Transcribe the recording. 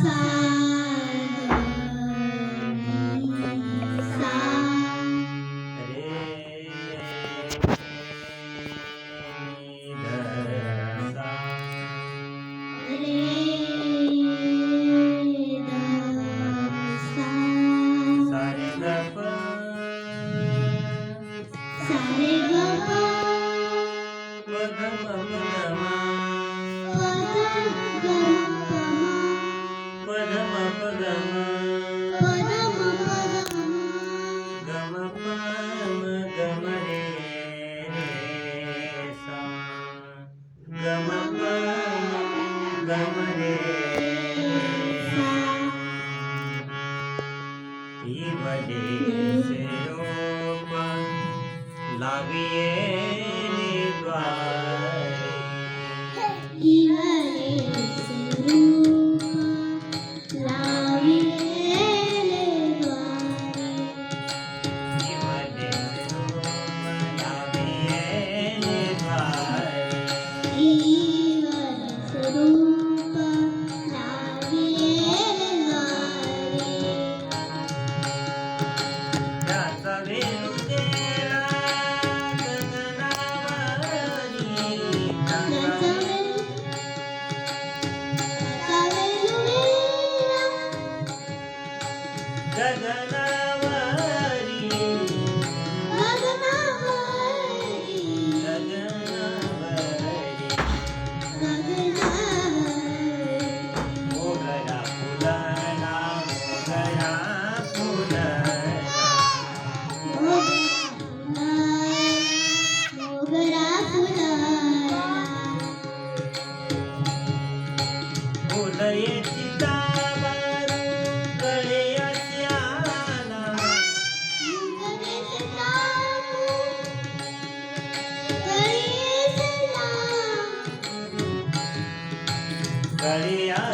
सा नी सा रे नी ध सा रे द सा सा रे ग प सा रे ग प प ध म प ध म प ध ग प म प ध म प ध म प ध म प ध म ग म प म ग म रे रे सा ग म प म ग म रे सा इवले रोप लाविये द्वारे इवले रूप लाविले द्वारे इवले रोप लाविये द्वारे इवले रूप लाविले द्वारे त्याचा वेणू केला गगनावरी त्याचा गगनावरी मोगरा फुलला मोगरा फुलला फुलये चितावर गळ्यात आला गळ्यात